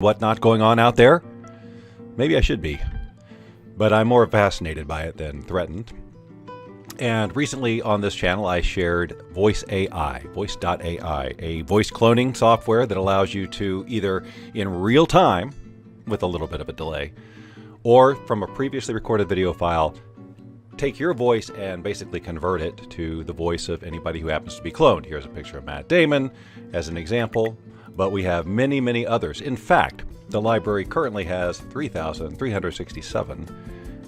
whatnot going on out there? Maybe I should be, but I'm more fascinated by it than threatened. And recently on this channel, I shared Voice.ai, Voice.ai, a voice cloning software that allows you to either in real time, with a little bit of a delay, or from a previously recorded video file, take your voice and basically convert it to the voice of anybody who happens to be cloned. Here's a picture of Matt Damon as an example, but we have many, many others. In fact, the library currently has 3,367,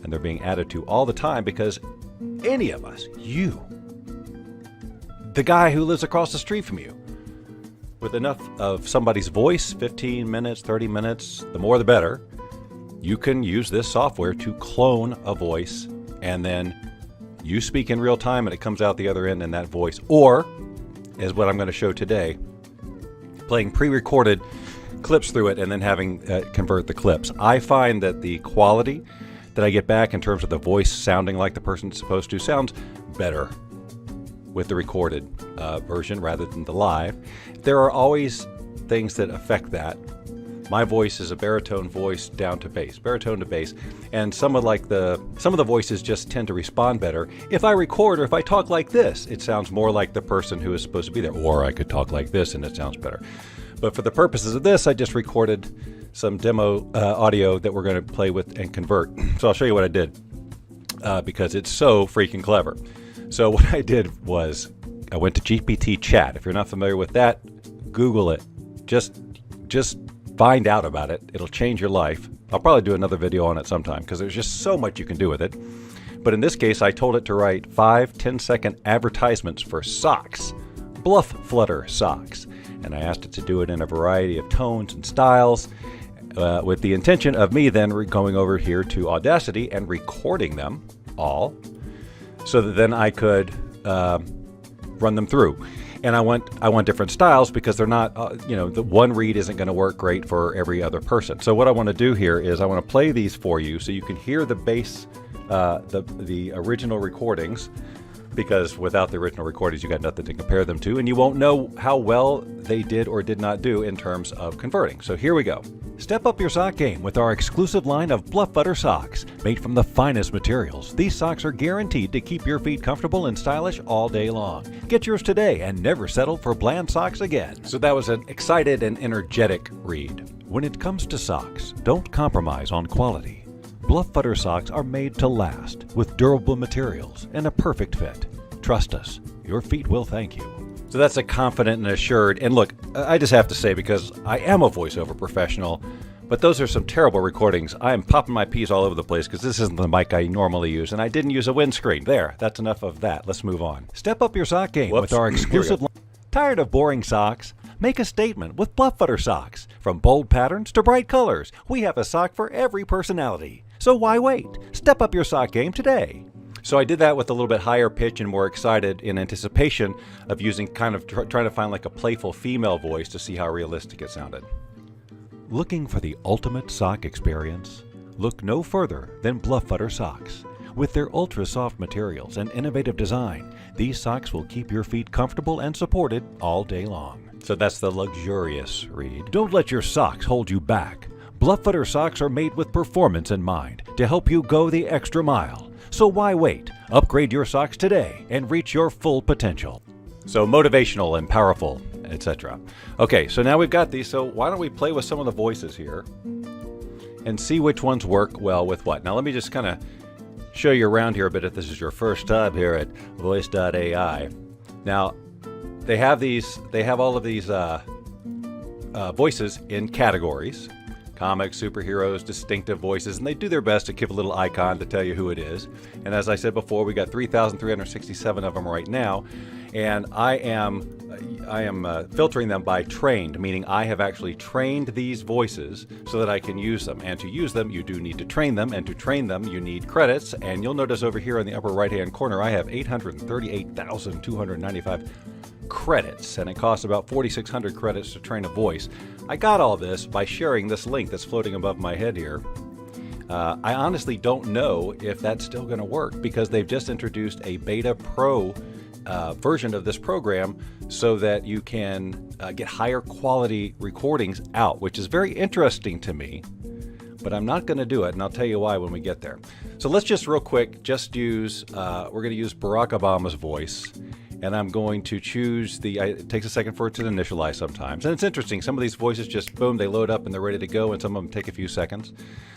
and they're being added to all the time because any of us, you, the guy who lives across the street from you, with enough of somebody's voice, 15 minutes, 30 minutes, the more the better, you can use this software to clone a voice, and then you speak in real time and it comes out the other end in that voice. Or, as what I'm going to show today, playing pre-recorded clips through it and then having convert the clips. I find that the quality that I get back in terms of the voice sounding like the person it's supposed to sounds better with the recorded version rather than the live. There are always things that affect that. My voice is a baritone voice down to bass, baritone to bass, and some of the voices just tend to respond better. If I record or if I talk like this, it sounds more like the person who is supposed to be there, or I could talk like this and it sounds better. But for the purposes of this, I just recorded some demo audio that we're going to play with and convert. So I'll show you what I did because it's so freaking clever. So what I did was I went to GPT chat. If you're not familiar with that, Google it. Just find out about it. It'll change your life. I'll probably do another video on it sometime because there's just so much you can do with it. But in this case, I told it to write 5 10-second advertisements for socks, bluff flutter socks. And I asked it to do it in a variety of tones and styles with the intention of me then going over here to Audacity and recording them all so that then I could run them through. And I want different styles because they're not, the one read isn't going to work great for every other person. So what I want to do here is I want to play these for you so you can hear the bass, the original recordings, because without the original recordings, you got nothing to compare them to, and you won't know how well they did or did not do in terms of converting. So here we go. Step up your sock game with our exclusive line of Bluff Butter socks. Made from the finest materials, these socks are guaranteed to keep your feet comfortable and stylish all day long. Get yours today and never settle for bland socks again. So that was an excited and energetic read. When it comes to socks, don't compromise on quality. Bluff Butter socks are made to last with durable materials and a perfect fit. Trust us, your feet will thank you. So that's a confident and assured, and look, I just have to say, because I am a voiceover professional, but those are some terrible recordings. I am popping my peas all over the place because this isn't the mic I normally use, and I didn't use a windscreen. There, that's enough of that. Let's move on. Step up your sock game with our exclusive line. Tired of boring socks? Make a statement with Bluff Butter socks. From bold patterns to bright colors, we have a sock for every personality. So why wait? Step up your sock game today. So I did that with a little bit higher pitch and more excited in anticipation of using trying to find like a playful female voice to see how realistic it sounded. Looking for the ultimate sock experience? Look no further than Bluff Butter socks. With their ultra-soft materials and innovative design, these socks will keep your feet comfortable and supported all day long. So that's the luxurious read. Don't let your socks hold you back. Bluff Butter socks are made with performance in mind to help you go the extra mile. So why wait? Upgrade your socks today and reach your full potential. So motivational and powerful, etc. Okay, so now we've got these, so why don't we play with some of the voices here and see which ones work well with what. Now let me just kind of show you around here a bit if this is your first time here at Voice.ai. Now, they have all of these voices in categories. Comics, superheroes, distinctive voices, and they do their best to give a little icon to tell you who it is. And as I said before, we got 3,367 of them right now, and I am filtering them by trained, meaning I have actually trained these voices so that I can use them. And to use them, you do need to train them, and to train them, you need credits. And you'll notice over here in the upper right-hand corner, I have 838,295 credits, and it costs about 4,600 credits to train a voice. I got all this by sharing this link that's floating above my head here. I honestly don't know if that's still going to work because they've just introduced a beta pro version of this program so that you can get higher quality recordings out, which is very interesting to me, but I'm not going to do it, and I'll tell you why when we get there. So let's just real quick just use, we're going to use Barack Obama's voice, and I'm going to choose it takes a second for it to initialize sometimes. And it's interesting, some of these voices just, boom, they load up and they're ready to go, and some of them take a few seconds.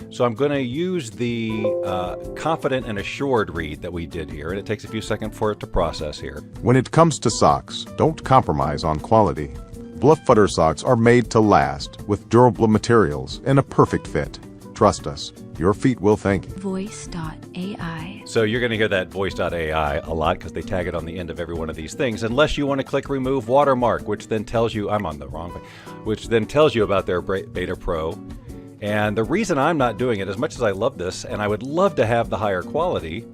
So I'm going to use the confident and assured read that we did here, and it takes a few seconds for it to process here. When it comes to socks, don't compromise on quality. Bluff-Butter socks are made to last, with durable materials and a perfect fit. Trust us, your feet will thank you. Voice.ai. So you're going to hear that Voice.ai a lot because they tag it on the end of every one of these things, unless you want to click Remove Watermark, which then tells you, I'm on the wrong way, which then tells you about their Beta Pro. And the reason I'm not doing it, as much as I love this, and I would love to have the higher quality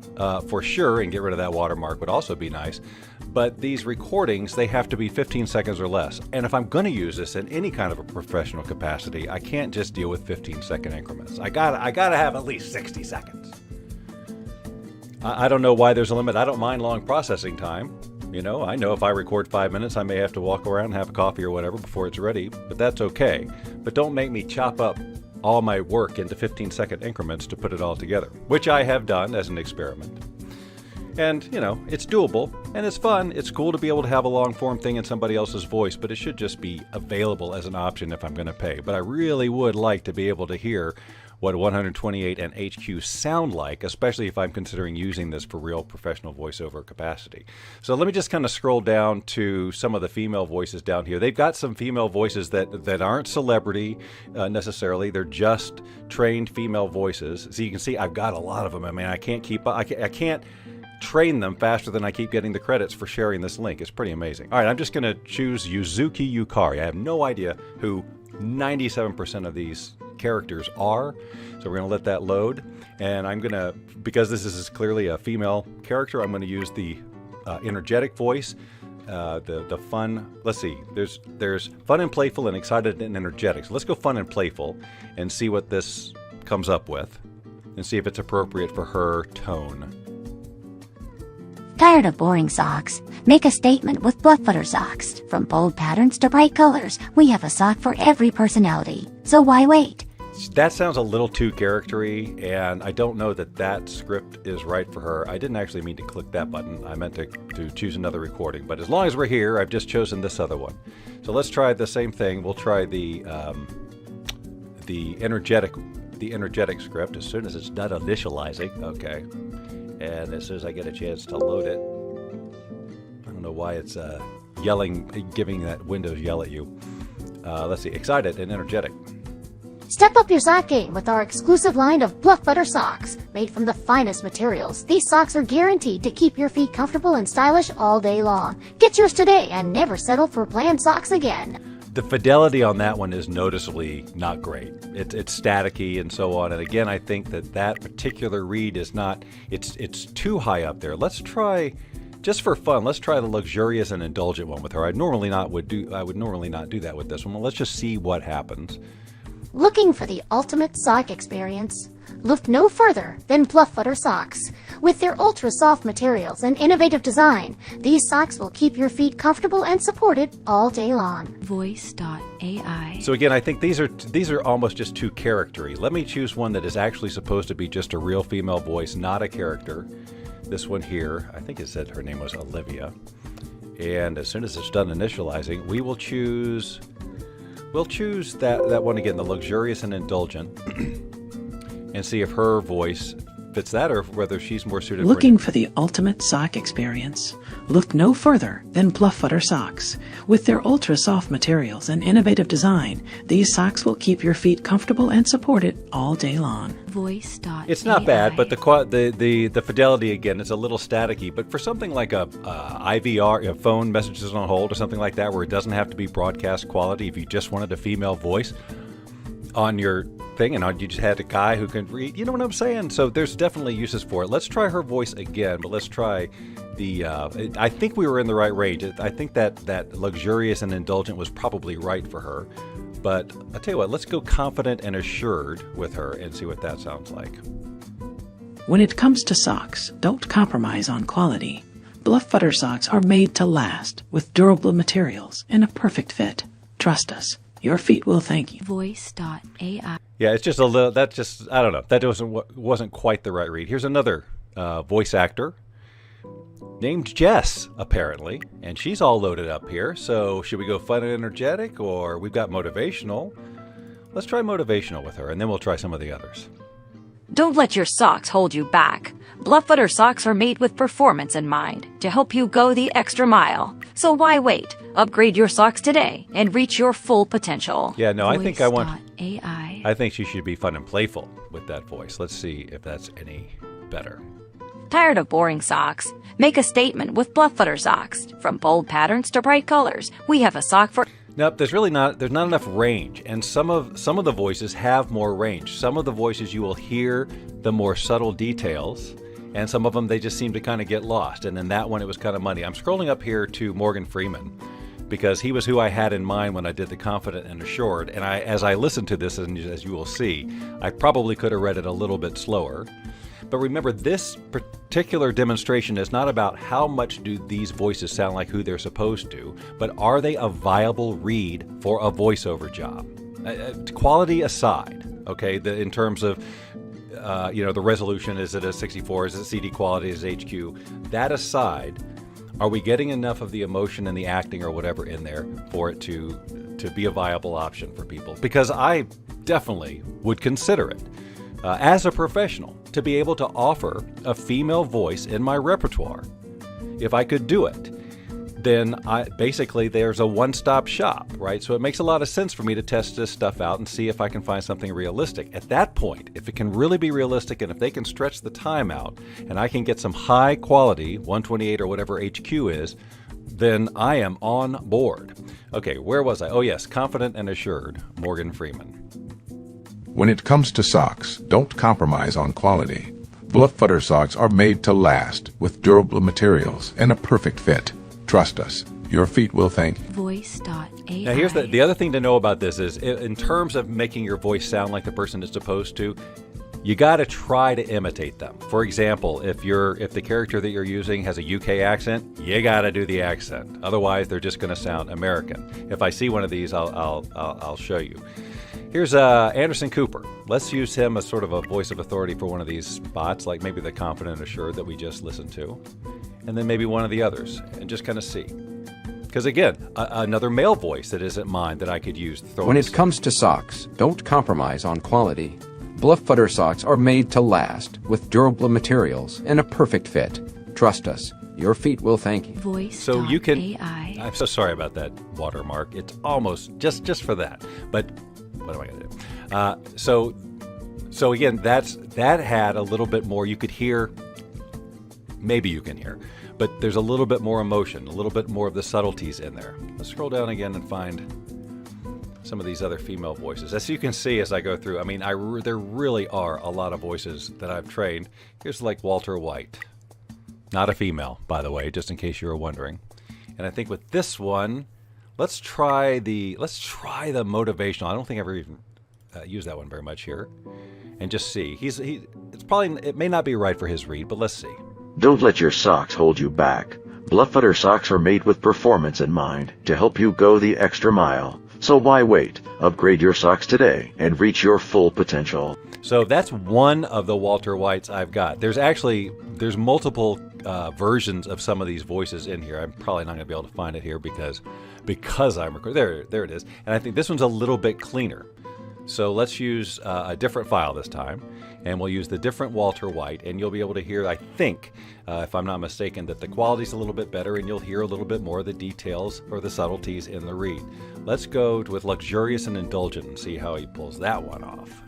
for sure, and get rid of that watermark would also be nice, but these recordings, they have to be 15 seconds or less. And if I'm going to use this in any kind of a professional capacity, I can't just deal with 15-second increments. I gotta have at least 60 seconds. I don't know why there's a limit. I don't mind long processing time. You know, I know if I record 5 minutes, I may have to walk around and have a coffee or whatever before it's ready, but that's okay. But don't make me chop up all my work into 15-second increments to put it all together, which I have done as an experiment. And, you know, it's doable, and it's fun. It's cool to be able to have a long-form thing in somebody else's voice, but it should just be available as an option if I'm going to pay. But I really would like to be able to hear what 128 and HQ sound like, especially if I'm considering using this for real professional voiceover capacity. So let me just kind of scroll down to some of the female voices down here. They've got some female voices that aren't celebrity necessarily. They're just trained female voices. So you can see I've got a lot of them. I mean, I can't keep up. I can't train them faster than I keep getting the credits for sharing this link. It's pretty amazing. All right, I'm just going to choose Yuzuki Yukari. I have no idea who 97% of these characters are, so we're going to let that load, and I'm going to, because this is clearly a female character, I'm going to use the energetic voice, the fun. Let's see, there's fun and playful and excited and energetic. So let's go fun and playful and see what this comes up with and see if it's appropriate for her tone. Tired of boring socks? Make a statement with Bluff-Butter socks. From bold patterns to bright colors, we have a sock for every personality. So why wait? That sounds a little too charactery, and I don't know that that script is right for her. I didn't actually mean to click that button. I meant to choose another recording. But as long as we're here, I've just chosen this other one. So let's try the same thing. We'll try the energetic script as soon as it's done initializing. Okay. And as soon as I get a chance to load it, I don't know why it's yelling, giving that Windows yell at you. Let's see, excited and energetic. Step up your sock game with our exclusive line of Bluff-Butter socks. Made from the finest materials, these socks are guaranteed to keep your feet comfortable and stylish all day long. Get yours today and never settle for plain socks again. The fidelity on that one is noticeably not great. It's staticky and so on. And again, I think that particular read is not, it's too high up there. Let's try, just for fun, let's try the luxurious and indulgent one with her. I would normally not do that with this one. Well, let's just see what happens. Looking for the ultimate sock experience? Look no further than Bluff-Butter socks. With their ultra-soft materials and innovative design, these socks will keep your feet comfortable and supported all day long. Voice.ai. So again, I think these are almost just too charactery. Let me choose one that is actually supposed to be just a real female voice, not a character. This one here, I think it said her name was Olivia. And as soon as it's done initializing, we'll choose that one again, the luxurious and indulgent, and see if her voice fits that or whether she's more suited. Looking for the ultimate sock experience? Look no further than Bluff-Butter socks. With their ultra-soft materials and innovative design, these socks will keep your feet comfortable and supported all day long. Voice.ai. It's not bad, but the fidelity again is a little staticky. But for something like a IVR, a phone messages on hold or something like that, where it doesn't have to be broadcast quality, if you just wanted a female voice on your thing and you just had a guy who can read, you know what I'm saying? So there's definitely uses for it. Let's try her voice again, but let's try the I think we were in the right range. I think that luxurious and indulgent was probably right for her. But I'll tell you what, let's go confident and assured with her and see what that sounds like. When it comes to socks, don't compromise on quality. Bluff Butter socks are made to last with durable materials and a perfect fit. Trust us, your feet will thank you. Voice.ai. Yeah, it's just a little, that just, I don't know. That wasn't quite the right read. Here's another voice actor named Jess, apparently. And she's all loaded up here. So should we go fun and energetic, or we've got motivational? Let's try motivational with her, and then we'll try some of the others. Don't let your socks hold you back. Bluff Butter socks are made with performance in mind to help you go the extra mile. So why wait? Upgrade your socks today and reach your full potential. Yeah, no, I think she should be fun and playful with that voice. Let's see if that's any better. Tired of boring socks? Make a statement with Bluff Butter socks. From bold patterns to bright colors, we have a sock for... Nope, there's not enough range, and some of the voices have more range. Some of the voices you will hear the more subtle details, and some of them they just seem to kind of get lost. And in that one, it was kind of muddy. I'm scrolling up here to Morgan Freeman because he was who I had in mind when I did the Confident and Assured. And as I listened to this, and as you will see, I probably could have read it a little bit slower. But remember, this particular demonstration is not about how much do these voices sound like who they're supposed to, but are they a viable read for a voiceover job? Quality aside, okay, in terms of, the resolution, is it a 64, is it CD quality, is it HQ? That aside, are we getting enough of the emotion and the acting or whatever in there for it to be a viable option for people? Because I definitely would consider it. As a professional, to be able to offer a female voice in my repertoire. If I could do it, then there's a one-stop shop, right? So it makes a lot of sense for me to test this stuff out and see if I can find something realistic. At that point, if it can really be realistic and if they can stretch the time out and I can get some high quality, 128 or whatever HQ is, then I am on board. Okay, where was I? Oh yes, Confident and Assured, Morgan Freeman. When it comes to socks, don't compromise on quality. Bluff Butter socks are made to last with durable materials and a perfect fit. Trust us, your feet will thank you. Voice.ai. Now here's the other thing to know about this is, in terms of making your voice sound like the person it's supposed to, you got to try to imitate them. For example, if the character that you're using has a UK accent, you got to do the accent. Otherwise, they're just going to sound American. If I see one of these, I'll show you. Here's Anderson Cooper. Let's use him as sort of a voice of authority for one of these spots, like maybe the Confident and Assured that we just listened to, and then maybe one of the others, and just kind of see. Because again, another male voice that isn't mine that I could use. When it comes to socks, don't compromise on quality. Bluff Butter socks are made to last with durable materials and a perfect fit. Trust us, your feet will thank you. Voice. So you can. AI. I'm so sorry about that watermark. It's almost just for that, but. What am I going to do? So again, that had a little bit more. You could hear, maybe you can hear, but there's a little bit more emotion, a little bit more of the subtleties in there. Let's scroll down again and find some of these other female voices. As you can see as I go through, I mean, there really are a lot of voices that I've trained. Here's like Walter White, not a female, by the way, just in case you were wondering. And I think with this one. Let's try the motivational. I don't think I've ever even used that one very much here, and just see. It may not be right for his read, but let's see. Don't let your socks hold you back. Bluff Butter socks are made with performance in mind to help you go the extra mile. So why wait? Upgrade your socks today and reach your full potential. So that's one of the Walter Whites I've got. There's multiple versions of some of these voices in here. I'm probably not going to be able to find it here because I'm recording. There it is. And I think this one's a little bit cleaner. So let's use a different file this time, and we'll use the different Walter White, and you'll be able to hear, I think, if I'm not mistaken, that the quality's a little bit better, and you'll hear a little bit more of the details or the subtleties in the read. Let's go with Luxurious and Indulgent and see how he pulls that one off.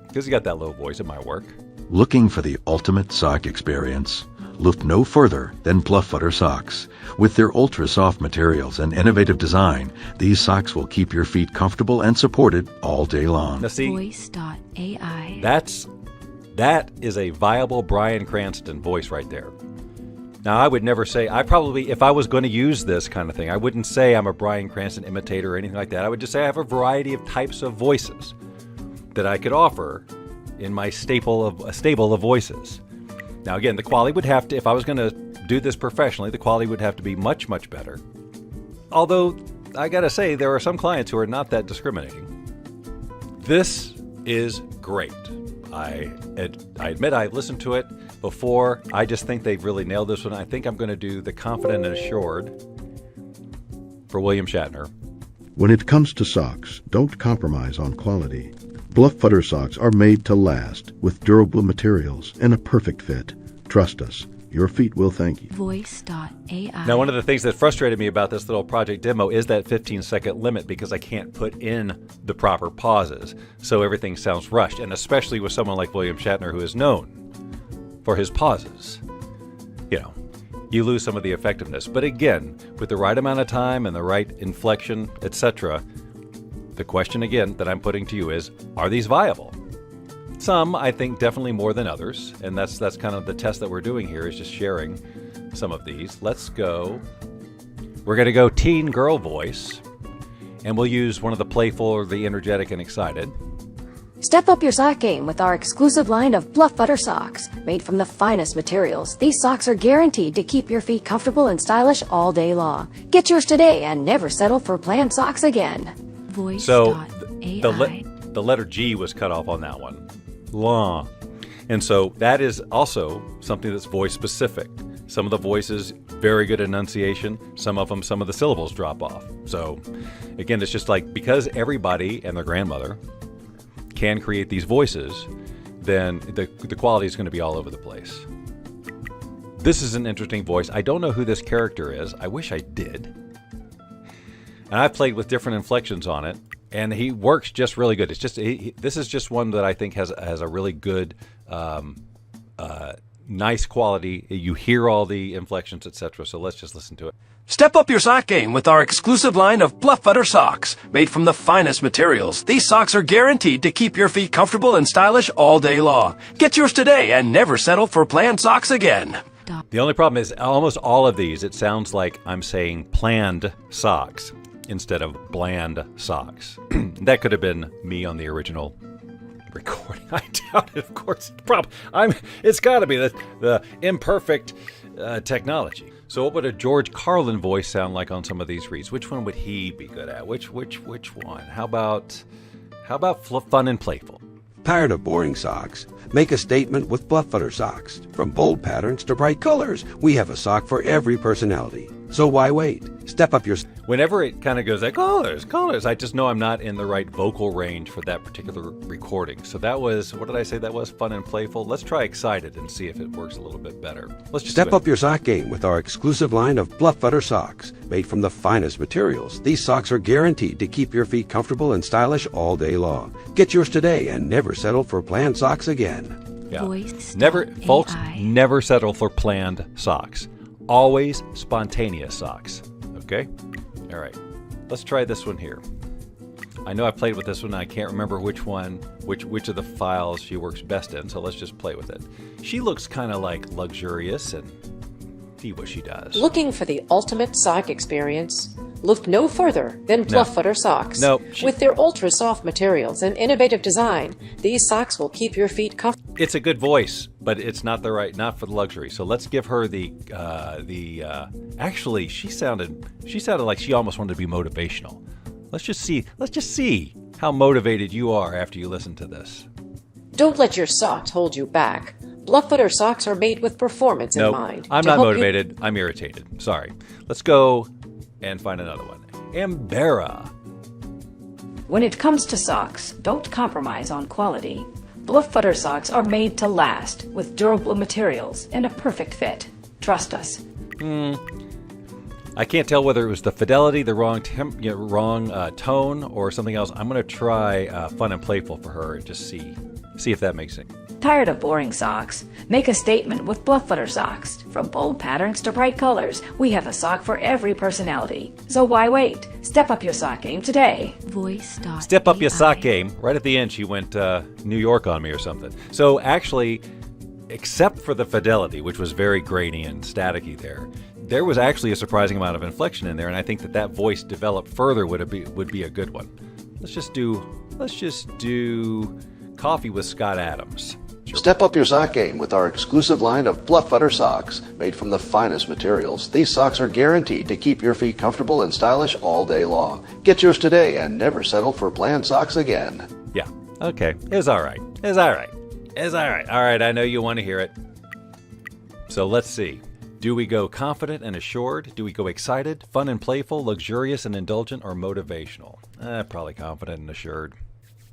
Because he got that low voice, it might work. Looking for the ultimate sock experience? Look no further than Bluff Butter socks. With their ultra-soft materials and innovative design, these socks will keep your feet comfortable and supported all day long. Now see, Voice.ai. that is a viable Bryan Cranston voice right there. Now, I would never say, if I was going to use this kind of thing, I wouldn't say I'm a Bryan Cranston imitator or anything like that. I would just say I have a variety of types of voices that I could offer in my stable of voices. Now, again, the quality would have to, if I was going to do this professionally, the quality would have to be much, much better. Although, I gotta say, there are some clients who are not that discriminating. This is great. I admit I listened to it before. I just think they've really nailed this one. I think I'm going to do the Confident and Assured for William Shatner. When it comes to socks, don't compromise on quality. Bluff Butter socks are made to last with durable materials and a perfect fit. Trust us, your feet will thank you. Voice.ai. Now, one of the things that frustrated me about this little project demo is that 15-second limit, because I can't put in the proper pauses. So everything sounds rushed, and especially with someone like William Shatner, who is known for his pauses. You know, you lose some of the effectiveness. But again, with the right amount of time and the right inflection, etc., the question again that I'm putting to you is, are these viable? Some, I think, definitely more than others, and that's kind of the test that we're doing here, is just sharing some of these. Let's go. We're going to go teen girl voice, and we'll use one of the playful or the energetic and excited. Step up your sock game with our exclusive line of Bluff Butter socks. Made from the finest materials, these socks are guaranteed to keep your feet comfortable and stylish all day long. Get yours today and never settle for plain socks again. So Voice.ai. the letter G was cut off on that one. Long. And so that is also something that's voice specific. Some of the voices, very good enunciation. Some of the syllables drop off. So again, it's just like, because everybody and their grandmother can create these voices, then the quality is going to be all over the place. This is an interesting voice. I don't know who this character is. I wish I did. And I've played with different inflections on it, and he works just really good. It's just this is just one that I think has a really good, nice quality. You hear all the inflections, etc. So let's just listen to it. Step up your sock game with our exclusive line of Bluff Butter socks. Made from the finest materials, these socks are guaranteed to keep your feet comfortable and stylish all day long. Get yours today and never settle for plain socks again. The only problem is almost all of these, it sounds like I'm saying planned socks instead of bland socks. That could have been me on the original recording. I doubt it, of course. It's got to be the imperfect technology. So what would a George Carlin voice sound like on some of these reads? Which one would he be good at? Which one? How about fun and playful? Tired of boring socks? Make a statement with Bluff Butter socks. From bold patterns to bright colors, we have a sock for every personality. So why wait? Step up your... Whenever it kind of goes like, colors, I just know I'm not in the right vocal range for that particular recording. So that was, what did I say that was? Fun and playful? Let's try excited and see if it works a little bit better. Let's just Step up your sock game with our exclusive line of Bluff Butter socks. Made from the finest materials, these socks are guaranteed to keep your feet comfortable and stylish all day long. Get yours today and never settle for plain socks again. Yeah. Voice.ai. Folks, never settle for planned socks. Always spontaneous socks. Okay? All right. Let's try this one here. I know I played with this one. I can't remember which of the files she works best in, so let's just play with it. She looks kind of like luxurious, and see what she does. Looking for the ultimate sock experience? Look no further than Bluff Butter socks. No. With their ultra-soft materials and innovative design, these socks will keep your feet comfortable. It's a good voice, but it's not not for the luxury. So let's give her actually, she sounded like she almost wanted to be motivational. Let's just see how motivated you are after you listen to this. Don't let your socks hold you back. Bluff Butter socks are made with performance in mind. I'm not motivated. I'm irritated. Sorry. Let's go and find another one. Ambera. When it comes to socks, don't compromise on quality. Bluff Butter socks are made to last with durable materials and a perfect fit. Trust us. I can't tell whether it was the fidelity, the wrong tone, or something else. I'm going to try fun and playful for her and just see if that makes it. Tired of boring socks? Make a statement with Bluff Butter socks. From bold patterns to bright colors, we have a sock for every personality. So why wait? Step up your sock game today. Voice.ai. Step up your sock game. Right at the end, she went New York on me or something. So actually, except for the fidelity, which was very grainy and staticky there was actually a surprising amount of inflection in there, and I think that voice developed further would be a good one. Let's just do Coffee with Scott Adams. Step up your sock game with our exclusive line of Bluff Butter socks, made from the finest materials. These socks are guaranteed to keep your feet comfortable and stylish all day long. Get yours today and never settle for plain socks again. Yeah, okay, it's all right. It's all right. It's all right. All right, I know you want to hear it. So let's see. Do we go confident and assured? Do we go excited, fun and playful, luxurious and indulgent, or motivational? Probably confident and assured.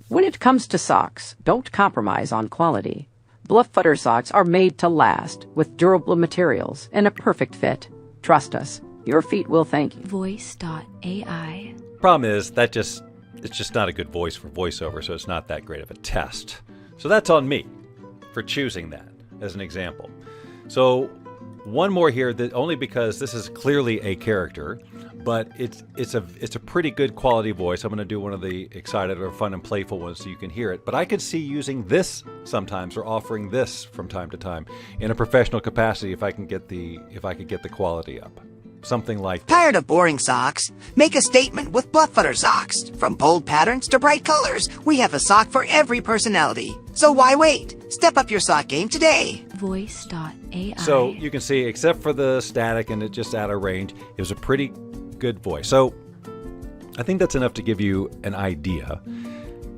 When it comes to socks, don't compromise on quality. Bluff Butter socks are made to last with durable materials and a perfect fit. Trust us, your feet will thank you. Voice.ai. Problem is that it's just not a good voice for voiceover, so it's not that great of a test. So that's on me for choosing that as an example. So one more here, that only because this is clearly a character, but it's a pretty good quality voice. I'm going to do one of the excited or fun and playful ones so you can hear it. But I could see using this sometimes, or offering this from time to time in a professional capacity if I could get the quality up. Something like this. Tired of boring socks? Make a statement with Bluff Butter socks. From bold patterns to bright colors, we have a sock for every personality. So why wait? Step up your sock game today. Voice.ai. So you can see, except for the static and it just out of range, it was a pretty good voice. So I think that's enough to give you an idea.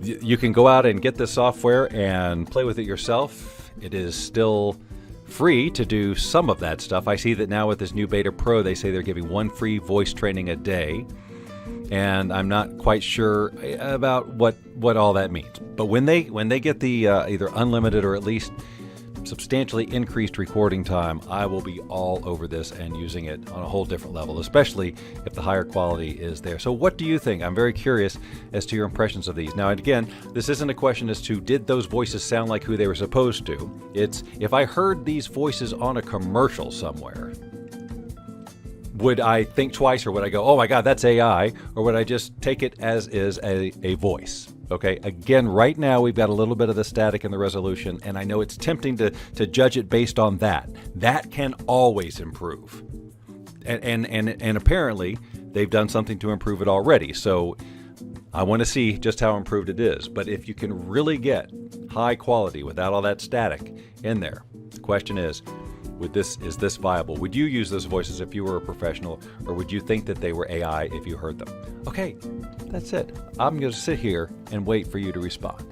You can go out and get this software and play with it yourself. It is still free to do some of that stuff. I see that now with this new Beta Pro, they say they're giving one free voice training a day. And I'm not quite sure about what all that means. But when they get the either unlimited or at least substantially increased recording time, I will be all over this and using it on a whole different level, especially if the higher quality is there. So what do you think? I'm very curious as to your impressions of these. Now, again, this isn't a question as to did those voices sound like who they were supposed to. It's if I heard these voices on a commercial somewhere, would I think twice, or would I go, oh my God, that's AI, or would I just take it as is a voice? Okay, again, right now we've got a little bit of the static in the resolution, and I know it's tempting to judge it based on that. That can always improve. And apparently they've done something to improve it already. So I want to see just how improved it is. But if you can really get high quality without all that static in there, the question is this viable? Would you use those voices if you were a professional, or would you think that they were AI if you heard them? Okay, that's it. I'm going to sit here and wait for you to respond.